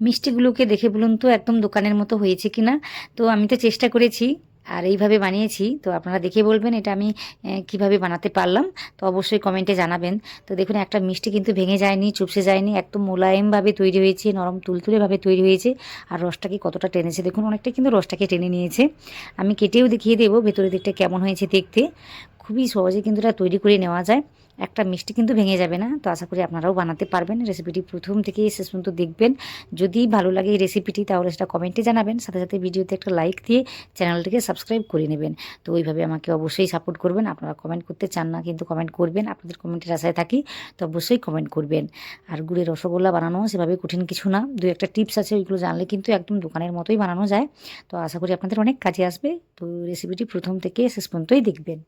মিষ্টিগুলোকে দেখে বলুন তো একদম দোকানের মতো হয়েছে কি না। তো আমি তো চেষ্টা করেছি আর এইভাবে বানিয়েছি, তো আপনারা দেখে বলবেন এটা আমি কিভাবে বানাতে পারলাম। তো অবশ্যই কমেন্টে জানাবেন। তো দেখুন একটা মিষ্টি কিন্তু ভেঙে যায়নি, চুপসে যায়নি, একদম মোলায়েমভাবে তৈরি হয়েছে, নরম তুলতুলেভাবে তৈরি হয়েছে। আর রসটাকে কতটা টেনেছে দেখুন, অনেকটা কিন্তু রসটাকে টেনে নিয়েছে। আমি কেটেও দেখিয়ে দেবো ভেতরের দিকটা কেমন হয়েছে দেখতে। খুবই সহজে কিন্তু এটা তৈরি করে নেওয়া যায়, একটা মিষ্টি কিন্তু ভেঙে যাবে না। তো আশা করি আপনারাও বানাতে পারবেন। রেসিপিটি প্রথম থেকে শেষ পর্যন্ত দেখবেন। যদি ভালো লাগে এই রেসিপিটি তাহলে সেটা কমেন্টে জানাবেন, সাথে সাথে ভিডিওতে একটা লাইক দিয়ে চ্যানেলটিকে সাবস্ক্রাইব করে নেবেন। তো ওইভাবে আমাকে অবশ্যই সাপোর্ট করবেন। আপনারা কমেন্ট করতে চান না কিন্তু কমেন্ট করবেন, আপনাদের কমেন্টের আশায় থাকি। তো অবশ্যই কমেন্ট করবেন। আর গুড়ের রসগোল্লা বানানো সেভাবে কঠিন কিছু না, দু একটা টিপস আছে, ওইগুলো জানলে কিন্তু একদম দোকানের মতোই বানানো যায়। তো আশা করি আপনাদের অনেক কাজে আসবে। তো রেসিপিটি প্রথম থেকে শেষ পর্যন্তই দেখবেন।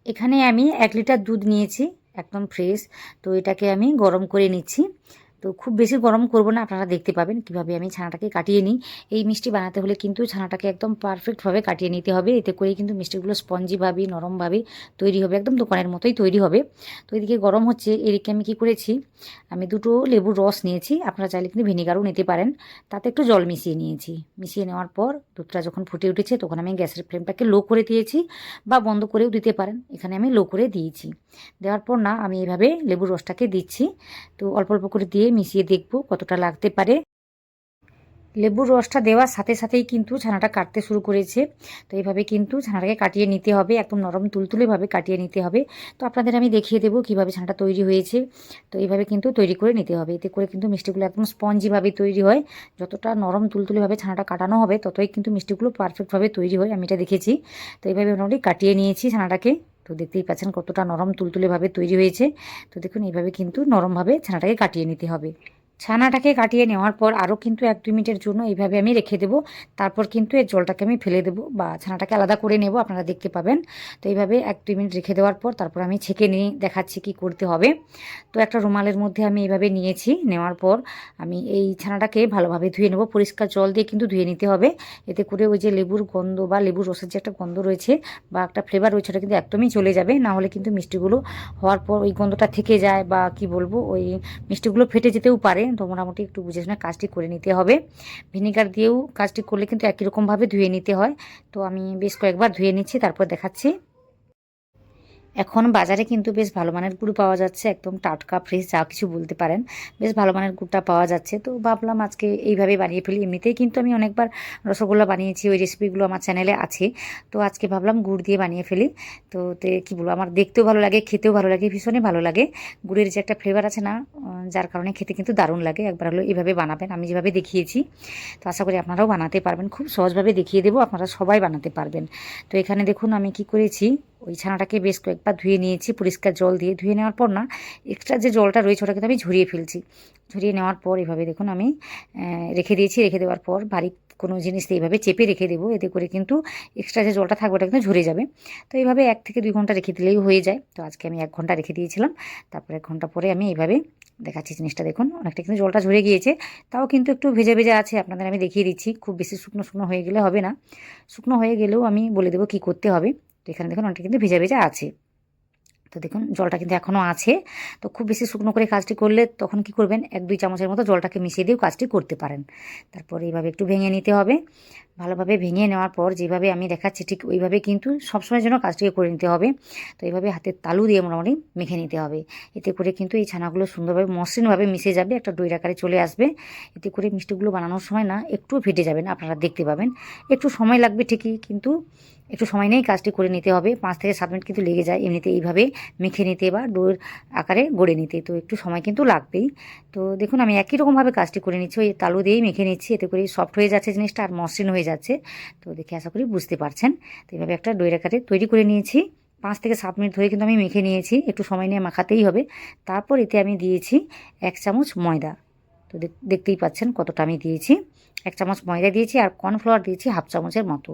এখানে আমি 1 লিটার দুধ নিয়েছি, একদম ফ্রেশ। তো এটাকে আমি গরম করে নিচ্ছি। তো খুব বেশি গরম করব না, আপনারা দেখতে পাবেন কিভাবে আমি ছানাটাকে কাটিয়ে নিই। এই মিষ্টি বানাতে হলে কিন্তু ছানাটাকে একদম পারফেক্টভাবে কাটিয়ে নিতে হবে, এতে করেই কিন্তু মিষ্টিগুলো স্পঞ্জিভাবে নরমভাবে তৈরি হবে, একদম দোকানের মতোই তৈরি হবে। তো এদিকে গরম হচ্ছে, এদিকে আমি কি করেছি, আমি দুটো লেবুর রস নিয়েছি, আপনারা চাইলে কিন্তু ভিনেগারও নিতে পারেন। তাতে একটু জল মিশিয়ে নিয়েছি। মিশিয়ে নেওয়ার পর দুধটা যখন ফুটে উঠেছে তখন আমি গ্যাসের ফ্লেমটাকে লো করে দিয়েছি, বা বন্ধ করেও দিতে পারেন। এখানে আমি লো করে দিয়েছি। দেওয়ার পর না আমি এইভাবে লেবুর রসটাকে দিচ্ছি। তো অল্প অল্প করে দিয়ে মিশিয়ে দেখব কতটা লাগতে পারে। লেবুর রসটা দেওয়ার সাথে সাথেই কিন্তু ছানাটা কাটতে শুরু করেছে। তো এইভাবে কিন্তু ছানাটাকে কাটিয়ে নিতে হবে, একদম নরম তুলতুলেভাবে কাটিয়ে নিতে হবে। তো আপনাদের আমি দেখিয়ে দেবো কীভাবে ছানাটা তৈরি হয়েছে। তো এইভাবে কিন্তু তৈরি করে নিতে হবে, এতে করে কিন্তু মিষ্টিগুলো একদম স্পঞ্জিভাবে তৈরি হয়। যতটা নরম তুলতুলেভাবে ছানাটা কাটানো হবে ততই কিন্তু মিষ্টিগুলো পারফেক্টভাবে তৈরি হয়, আমি এটা দেখেছি। তো এইভাবে মোটামুটি কাটিয়ে নিয়েছি ছানাটাকে। তো দেখতেই পাচ্ছেন কতটা নরম তুলতুলেভাবে তৈরি হয়েছে। তো দেখুন এইভাবে কিন্তু নরমভাবে ছানাটাকে কাটিয়ে নিতে হবে। ছানাটাকে কাটিয়ে নেওয়ার পর আরও কিন্তু 1-2 মিনিটের জন্য এইভাবে আমি রেখে দেবো। তারপর কিন্তু এর জলটাকে আমি ফেলে দেবো বা ছানাটাকে আলাদা করে নেব, আপনারা দেখতে পাবেন। তো এইভাবে 1-2 মিনিট রেখে দেওয়ার পর তারপর আমি ছেঁকে নিয়ে দেখাচ্ছি কি করতে হবে। তো একটা রুমালের মধ্যে আমি এইভাবে নিয়েছি, নেওয়ার পর আমি এই ছানাটাকে ভালোভাবে ধুয়ে নেব, পরিষ্কার জল দিয়ে কিন্তু ধুয়ে নিতে হবে। এতে করে ওই যে লেবুর গন্ধ বা লেবুর রসের যে একটা গন্ধ রয়েছে বা একটা ফ্লেভার রয়েছে ওটা কিন্তু একদমই চলে যাবে, না হলে কিন্তু মিষ্টিগুলো হওয়ার পর ওই গন্ধটা থেকে যায় বা কি বলবো ওই মিষ্টিগুলো ফেটে যেতেও পারে। তো মোটামুটি একটু বুঝে শুনে কাজটি করে নিতে হবে। ভিনেগার দিয়েও কাজটি করলে কিন্তু একই রকমভাবে ধুয়ে নিতে হয়। তো আমি বেশ কয়েকবার ধুয়ে নিচ্ছি, তারপর দেখাচ্ছি। এখন বাজারে কিন্তু বেশ ভালো মানের গুড় পাওয়া যাচ্ছে, একদম টাটকা ফ্রেশ যা কিছু বলতে পারেন, বেশ ভালো মানের গুড়টা পাওয়া যাচ্ছে। তো ভাবলাম আজকে এইভাবে বানিয়ে ফেলি। এমনিতেই কিন্তু আমি অনেকবার রসগোল্লা বানিয়েছি, ওই রেসিপিগুলো আমার চ্যানেলে আছে। তো আজকে ভাবলাম গুড় দিয়ে বানিয়ে ফেলি। তো কী বলবো, আমার দেখতেও ভালো লাগে, খেতেও ভালো লাগে, ভীষণই ভালো লাগে। গুড়ের যে একটা ফ্লেভার আছে না, যার কারণে খেতে কিন্তু দারুণ লাগে। একবার হলো এইভাবে বানাবেন, আমি যেভাবে দেখিয়েছি। তো আশা করি আপনারাও বানাতে পারবেন, খুব সহজভাবে দেখিয়ে দেবো, আপনারা সবাই বানাতে পারবেন। তো এখানে দেখুন আমি কি করেছি, ওই ছানাটাকে বেশ কয়েকবার ধুয়ে নিয়েছি পরিষ্কার জল দিয়ে। ধুয়ে নেওয়ার পর না এক্সট্রা যে জলটা রয়েছে ওটা কিন্তু আমি ঝরিয়ে ফেলছি। ঝরিয়ে নেওয়ার পর এভাবে দেখুন আমি রেখে দিয়েছি। রেখে দেওয়ার পর ভারী কোনো জিনিস দিয়ে এইভাবে চেপে রেখে দেবো, এতে করে কিন্তু এক্সট্রা যে জলটা থাকবে ওটা কিন্তু ঝরে যাবে। তো এইভাবে 1 থেকে 2 ঘন্টা রেখে দিলেই হয়ে যায়। তো আজকে আমি 1 ঘন্টা রেখে দিয়েছিলাম। তারপর 1 ঘন্টা পরে আমি এইভাবে দেখাচ্ছি জিনিসটা, দেখুন অনেকটা কিন্তু জলটা ঝরে গিয়েছে, তাও কিন্তু একটু ভেজা ভেজা আছে। আপনাদের আমি দেখিয়ে দিচ্ছি, খুব বেশি শুকনো শুকনো হয়ে গেলে হবে না। শুকনো হয়ে গেলেও আমি বলে দেবো কী করতে হবে। তো এখানে দেখুন অনেকটা কিন্তু ভেজা ভেজা আছে। তো দেখুন জলটা কিন্তু এখনও আছে। তো খুব বেশি শুকনো করে কাজটি করলে তখন কি করবেন, 1-2 চামচের মতো জলটাকে মিশিয়ে দিয়েও কাজটি করতে পারেন। তারপর এইভাবে একটু ভেঙে নিতে হবে। ভালোভাবে ভেঙে নেওয়ার পর যেভাবে আমি দেখাচ্ছি ঠিক ওইভাবে কিন্তু সবসময়ের জন্য কাজটিকে করে নিতে হবে। তো এইভাবে হাতের তালু দিয়ে মোটামুটি মেখে নিতে হবে। এতে করে কিন্তু এই ছানাগুলো সুন্দরভাবে মসৃণভাবে মিশে যাবে, একটা ডইর আকারে চলে আসবে। এতে করে মিষ্টিগুলো বানানোর সময় না একটুও ফেটে যাবে না, আপনারা দেখতে পাবেন। একটু সময় লাগবে ঠিকই, কিন্তু একটু সময় নিয়েই কাজটি করে নিতে হবে। 5 থেকে 7 মিনিট কিন্তু লেগে যায় এমনিতে এইভাবে মেখে নিতে বা ডোর আকারে গড়ে নিতে, তো একটু সময় কিন্তু লাগবেই। তো দেখুন আমি একই রকমভাবে কাজটি করে নিচ্ছি, ওই তালু দিয়েই মেখে নিচ্ছি। এতে করে সফট হয়ে যাচ্ছে জিনিসটা আর মসৃণ হয়ে যাচ্ছে। তো দেখে আশা করি বুঝতে পারছেন। তো এইভাবে একটা ডোর আকারে তৈরি করে নিয়েছি। 5 থেকে 7 মিনিট ধরে কিন্তু আমি মেখে নিয়েছি, একটু সময় নিয়ে মাখাতেই হবে। তারপর এতে আমি দিয়েছি 1 চামচ ময়দা। তো দেখতেই পাচ্ছেন কতটা আমি দিয়েছি। 1 চামচ ময়দা দিয়েছি আর কর্নফ্লাওয়ার দিয়েছি 1/2 চামচের মতো।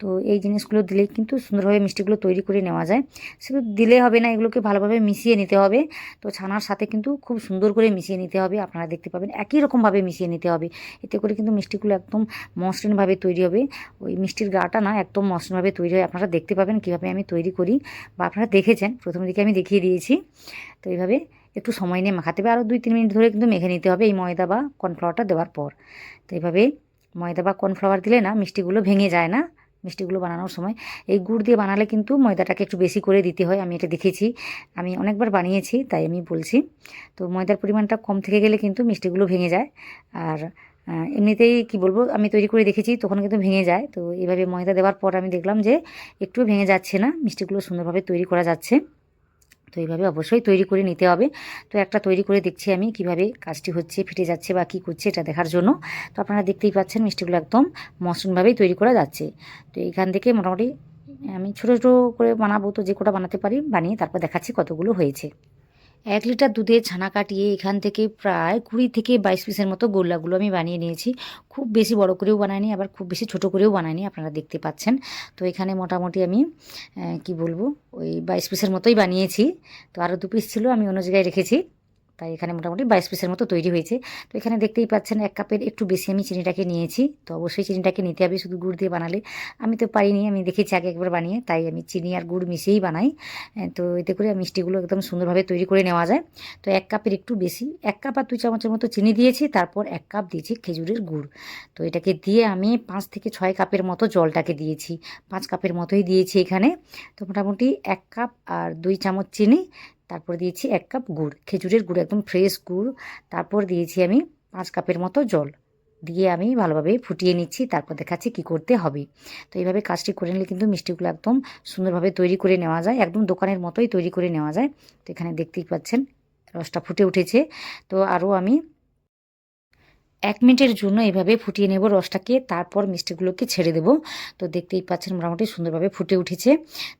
তো এই জিনিসগুলো দিলেই কিন্তু সুন্দরভাবে মিষ্টিগুলো তৈরি করে নেওয়া যায়। শুধু দিলে হবে না, এগুলোকে ভালোভাবে মিশিয়ে নিতে হবে। তো ছানার সাথে কিন্তু খুব সুন্দর করে মিশিয়ে নিতে হবে, আপনারা দেখতে পাবেন একই রকমভাবে মিশিয়ে নিতে হবে। এতে করে কিন্তু মিষ্টিগুলো একদম মসৃণভাবে তৈরি হবে। ওই মিষ্টির গাটা না একদম মসৃণভাবে তৈরি হয়, আপনারা দেখতে পাবেন কীভাবে আমি তৈরি করি, বা আপনারা দেখেছেন প্রথম দিকে আমি দেখিয়ে দিয়েছি। তো এইভাবে একটু সময় নিয়ে মাখাতে হবে, আরও 2-3 মিনিট ধরে কিন্তু মেখে নিতে হবে এই ময়দা বা কর্নফ্লাওয়ারটা দেওয়ার পর। তো এইভাবে ময়দা বা কর্নফ্লাওয়ার দিলে না মিষ্টিগুলো ভেঙে যায় না। মিষ্টিগুলো বানানোর সময় এই গুড় দিয়ে বানালে কিন্তু ময়দাটাকে একটু বেশি করে দিতে হয়, আমি এটা দেখেছি, আমি অনেকবার বানিয়েছি তাই আমি বলছি। তো ময়দার পরিমাণটা কম থেকে গেলে কিন্তু মিষ্টিগুলো ভেঙে যায়। আর এমনিতেই কি বলবো, আমি তৈরি করে দেখেছি তখন কিন্তু ভেঙে যায়। তো এইভাবে ময়দা দেওয়ার পর আমি দেখলাম যে একটু ভেঙে যাচ্ছে না, মিষ্টিগুলো সুন্দরভাবে তৈরি করা যাচ্ছে। তো এইভাবে অবশ্যই তৈরি করে নিতে হবে। তো একটা তৈরি করে দেখছি আমি কিভাবে কাজটি হচ্ছে, ফেটে যাচ্ছে বা কী করছে এটা দেখার জন্য। তো আপনারা দেখতেই পাচ্ছেন মিষ্টিগুলো একদম মসৃণভাবেই তৈরি করা যাচ্ছে। তো এইখান থেকে মোটামুটি আমি ছোটো ছোটো করে বানাবো, তো যে কটা বানাতে পারি বানিয়ে তারপর দেখাচ্ছি কতগুলো হয়েছে। 1 লিটার দুধে ছানা কাটিয়ে এখান থেকে প্রায় 20 থেকে 22 পিসের মতো গোল্লাগুলো আমি বানিয়ে নিয়েছি। খুব বেশি বড় করেও বানাইনি, আবার খুব বেশি ছোট করেও বানাইনি, আপনারা দেখতে পাচ্ছেন। তো এখানে মোটামুটি আমি কি বলবো, ওই 22 পিসের মতোই বানিয়েছি। তো আরও 2 পিস ছিল, আমি অন্য জায়গায় রেখেছি। তাই এখানে মোটামুটি 22 পিসের মতো তৈরি হয়েছে। তো এখানে দেখতেই পাচ্ছেন 1 কাপের একটু বেশি আমি চিনিটাকে নিয়েছি। তো অবশ্যই চিনিটাকে নিতে হবে, শুধু গুড় দিয়ে বানালে আমি তো পারিনি, আমি দেখেছি আগে একবার বানিয়ে, তাই আমি চিনি আর গুড় মিশিয়েই বানাই। তো এতে করে মিষ্টিগুলো একদম সুন্দরভাবে তৈরি করে নেওয়া যায়। তো 1 কাপের একটু বেশি, 1 কাপ আর 2 চামচের মতো চিনি দিয়েছি, তারপর 1 কাপ দিয়েছি খেজুরের গুড়। তো এটাকে দিয়ে আমি 5 থেকে 6 কাপের মতো জলটাকে দিয়েছি, 5 কাপের মতোই দিয়েছি এখানে। তো মোটামুটি 1 কাপ আর 2 চামচ চিনি, তারপর দিয়েছি 1 কাপ গুড়, খেজুরের গুড়, একদম ফ্রেশ গুড়। তারপর দিয়েছি আমি 5 কাপের মতো জল, দিয়ে আমি ভালোভাবে ফুটিয়ে নিচ্ছি, তারপর দেখাচ্ছি কি করতে হবে। তো এইভাবে কাজটি করে নিলে কিন্তু মিষ্টিগুলো একদম সুন্দরভাবে তৈরি করে নেওয়া যায়, একদম দোকানের মতোই তৈরি করে নেওয়া যায়। তো এখানে দেখতেই পাচ্ছেন রসটা ফুটে উঠেছে। তো আরও আমি 1 মিনিটের জন্য এভাবে ফুটিয়ে নেব রসটাকে, তারপর মিষ্টিগুলোকে ছেড়ে দেব। তো দেখতেই পাচ্ছেন মোটামুটি সুন্দরভাবে ফুটে উঠেছে।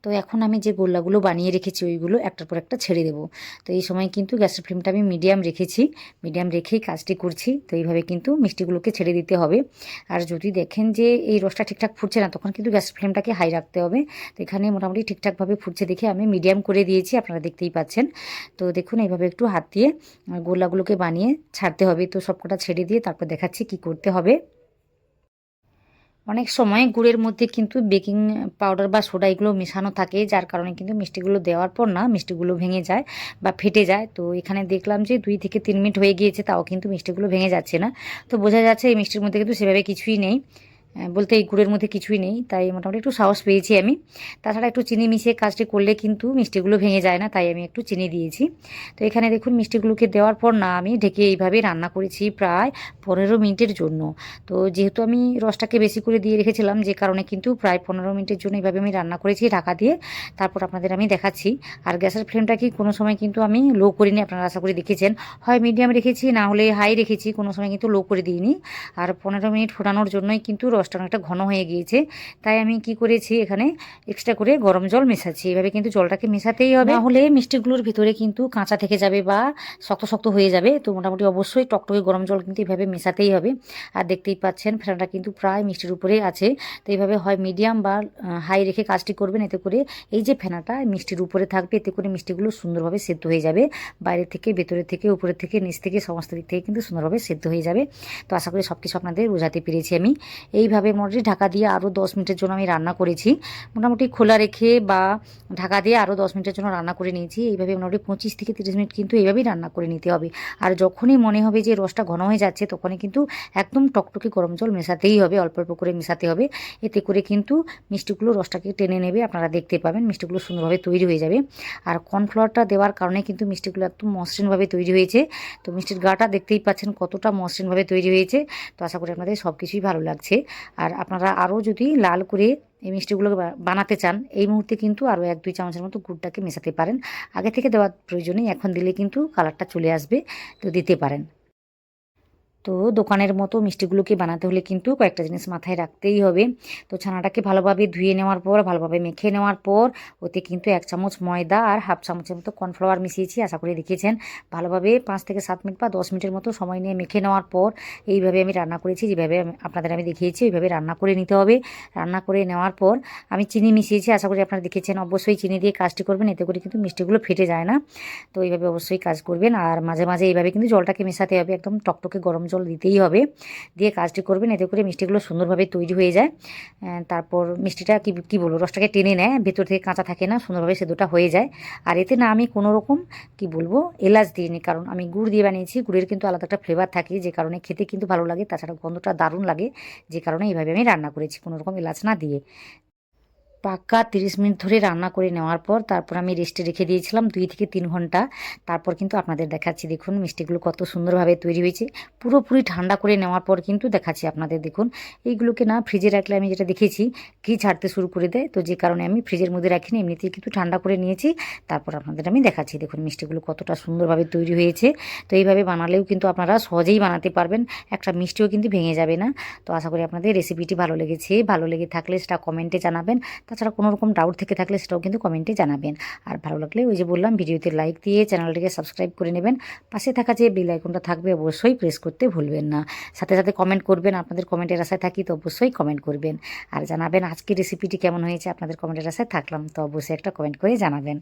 তো এখন আমি যে গোল্লাগুলো বানিয়ে রেখেছি ওইগুলো একটার পর একটা ছেড়ে দেব। তো এই সময় কিন্তু গ্যাসের ফ্লেমটা আমি মিডিয়াম রেখেছি, মিডিয়াম রেখেই কাজটি করছি। তো এইভাবে কিন্তু মিষ্টিগুলোকে ছেড়ে দিতে হবে। আর যদি দেখেন যে এই রসটা ঠিকঠাক ফুটছে না, তখন কিন্তু গ্যাসের ফ্লেমটাকে হাই রাখতে হবে। তো এখানে মোটামুটি ঠিকঠাকভাবে ফুটছে দেখে আমি মিডিয়াম করে দিয়েছি, আপনারা দেখতেই পাচ্ছেন। তো দেখুন এইভাবে একটু হাত দিয়ে গোল্লাগুলোকে বানিয়ে ছাড়তে হবে। তো সবকটা ছেড়ে দিয়ে তারপর দেখাচ্ছি কি করতে হবে। অনেক সময় গুড়ের মধ্যে কিন্তু বেকিং পাউডার বা সোডা এগুলো মেশানো থাকে, যার কারণে কিন্তু মিষ্টিগুলো দেওয়ার পর না মিষ্টিগুলো ভেঙে যায় বা ফেটে যায়। তো এখানে দেখলাম যে 2 থেকে 3 মিনিট হয়ে গিয়েছে, তাও কিন্তু মিষ্টিগুলো ভেঙে যাচ্ছে না। তো বোঝা যাচ্ছে এই মিষ্টির মধ্যে কিন্তু সেভাবে কিছুই নেই, বলতে এই গুড়ের মধ্যে কিছুই নেই। তাই মোটামুটি একটু সাহস পেয়েছি আমি। তাছাড়া একটু চিনি মিশিয়ে কাজটি করলে কিন্তু মিষ্টিগুলো ভেঙে যায় না, তাই আমি একটু চিনি দিয়েছি। তো এখানে দেখুন মিষ্টিগুলোকে দেওয়ার পর না আমি ঢেকে এইভাবে রান্না করেছি প্রায় 15 মিনিটের জন্য। তো যেহেতু আমি রসটাকে বেশি করে দিয়ে রেখেছিলাম, যে কারণে কিন্তু প্রায় 15 মিনিটের জন্য এইভাবে আমি রান্না করেছি ঢাকা দিয়ে। তারপর আপনাদের আমি দেখাচ্ছি। আর গ্যাসের ফ্লেমটা কি কোনো সময় কিন্তু আমি লো করিনি, আপনারা আশা করি দেখেছেন, হয় মিডিয়াম রেখেছি না হলে হাই রেখেছি, কোনো সময় কিন্তু লো করে দিইনি। আর 15 মিনিট ফোটানোর জন্যই কিন্তু রসটা অনেকটা ঘন হয়ে গিয়েছে। তাই আমি কি করেছি, এখানে এক্সট্রা করে গরম জল মেশাচ্ছি। এভাবে কিন্তু জলটাকে মেশাতেই হবে, না হলে মিষ্টিগুলোর ভিতরে কিন্তু কাঁচা থেকে যাবে বা শক্ত শক্ত হয়ে যাবে। তো মোটামুটি অবশ্যই টকটকে গরম জল কিন্তু এভাবে মেশাতেই হবে। আর দেখতেই পাচ্ছেন ফেনাটা কিন্তু প্রায় মিষ্টির উপরেই আছে। তো এইভাবে হয় মিডিয়াম বা হাই রেখে কাজটি করবেন, এতে করে এই যে ফেনাটা মিষ্টির উপরে থাকবে, এতে করে মিষ্টিগুলো সুন্দরভাবে সেদ্ধ হয়ে যাবে, বাইরে থেকে ভেতরে থেকে উপরে থেকে নিচ থেকে সমস্ত দিক থেকে কিন্তু সুন্দরভাবে সেদ্ধ হয়ে যাবে। তো আশা করি সব কিছু আপনাদের বোঝাতে পেরেছি আমি। এইভাবে মোটামুটি ঢাকা দিয়ে আরও 10 মিনিটের জন্য আমি রান্না করেছি, মোটামুটি খোলা রেখে বা ঢাকা দিয়ে আরও 10 মিনিটের জন্য রান্না করে নিয়েছি। এইভাবে মোটামুটি 25 থেকে 30 মিনিট কিন্তু এইভাবেই রান্না করে নিতে হবে। আর যখনই মনে হবে যে রসটা ঘন হয়ে যাচ্ছে, তখনই কিন্তু একদম টকটকে গরম জল মেশাতেই হবে, অল্প অল্প করে মেশাতে হবে। এতে করে কিন্তু মিষ্টিগুলো রসটাকে টেনে নেবে, আপনারা দেখতে পাবেন মিষ্টিগুলো সুন্দরভাবে তৈরি হয়ে যাবে। আর কর্নফ্লাওয়ারটা দেওয়ার কারণে কিন্তু মিষ্টিগুলো একদম মসৃণভাবে তৈরি হয়েছে। তো মিষ্টির গাটা দেখতেই পাচ্ছেন কতটা মসৃণভাবে তৈরি হয়েছে। তো আশা করি আপনাদের সব কিছুই ভালো লাগছে। আর আপনারা আরও যদি লাল করে এই মিষ্টিগুলোকে বানাতে চান, এই মুহূর্তে কিন্তু আরও 1-2 চামচের মতো গুড়টাকে মেশাতে পারেন। আগে থেকে দেওয়ার প্রয়োজনেই, এখন দিলে কিন্তু কালারটা চলে আসবে, তো দিতে পারেন। তো দোকানের মতো মিষ্টিগুলোকে বানাতে হলে কিন্তু কয়েকটা জিনিস মাথায় রাখতেই হবে। তো ছানাটাকে ভালোভাবে ধুয়ে নেওয়ার পর, ভালোভাবে মেখে নেওয়ার পর, ওতে কিন্তু 1 চামচ ময়দা আর হাফ চামচের মতো কর্নফ্লাওয়ার মিশিয়েছি, আশা করি দেখেছেন। ভালোভাবে 5 থেকে 7 মিনিট বা 10 মিনিটের মতো সময় নিয়ে মেখে নেওয়ার পর এইভাবে আমি রান্না করেছি, যেভাবে আপনাদের আমি দেখিয়েছি ওইভাবে রান্না করে নিতে হবে। রান্না করে নেওয়ার পর আমি চিনি মিশিয়েছি, আশা করি আপনারা দেখেছেন। অবশ্যই চিনি দিয়ে কাজটি করবেন, এতে করে কিন্তু মিষ্টিগুলো ফেটে যায় না। তো এইভাবে অবশ্যই কাজ করবেন। আর মাঝে মাঝে এইভাবে কিন্তু জলটাকে মেশাতে হবে, একদম টকটকে গরম জল জল দিতেই হবে, দিয়ে কাজটি করবেন, এতে করে মিষ্টিগুলো সুন্দরভাবে তৈরি হয়ে যায়। তারপর মিষ্টিটা কী বলবো, রসটাকে টেনে নেয়, ভেতর থেকে কাঁচা থাকে না, সুন্দরভাবে সেদ্ধটা হয়ে যায়। আর এতে না আমি কোনো রকম কী বলবো এলাচ দিইনি, কারণ আমি গুড় দিয়ে বানিয়েছি, গুড়ের কিন্তু আলাদা একটা ফ্লেভার থাকে, যে কারণে খেতে কিন্তু ভালো লাগে, তাছাড়া গন্ধটা দারুণ লাগে, যে কারণে এইভাবে আমি রান্না করেছি কোনো রকম এলাচ না দিয়ে। পাক্কা 30 মিনিট ধরে রান্না করে নেওয়ার পর তারপর আমি রেস্টে রেখে দিয়েছিলাম 2 থেকে 3 ঘন্টা। তারপর কিন্তু আপনাদের দেখাচ্ছি, দেখুন মিষ্টিগুলো কত সুন্দরভাবে তৈরি হয়েছে। পুরোপুরি ঠান্ডা করে নেওয়ার পর কিন্তু দেখাচ্ছি আপনাদের, দেখুন এইগুলোকে না ফ্রিজে রাখলে আমি যেটা দেখেছি ঘি ছাড়তে শুরু করে দেয়, তো যে কারণে আমি ফ্রিজের মধ্যে রাখিনি, এমনিতেই কিন্তু ঠান্ডা করে নিয়েছি। তারপর আপনাদের আমি দেখাচ্ছি, দেখুন মিষ্টিগুলো কতটা সুন্দরভাবে তৈরি হয়েছে। তো এইভাবে বানালেও কিন্তু আপনারা সহজেই বানাতে পারবেন, একটা মিষ্টিও কিন্তু ভেঙে যাবে না। তো আশা করি আপনাদের রেসিপিটি ভালো লেগেছে, ভালো লেগে থাকলে সেটা কমেন্টে জানাবেন। তাছাড়া কোনো রকম ডাউট থেকে থাকলে সেটাও কিন্তু কমেন্টে জানাবেন। আর ভালো লাগলে ওই যে বললাম, ভিডিওতে লাইক দিয়ে চ্যানেলটিকে সাবস্ক্রাইব করে নেবেন। পাশে থাকা যে বেল আইকনটা থাকবে অবশ্যই প্রেস করতে ভুলবেন না। সাথে সাথে কমেন্ট করবেন, আপনাদের কমেন্টের আশায় থাকি, তো অবশ্যই কমেন্ট করবেন। আর জানাবেন আজকের রেসিপিটি কেমন হয়েছে, আপনাদের কমেন্টের আশায় থাকলাম, তো অবশ্যই একটা কমেন্ট করে জানাবেন।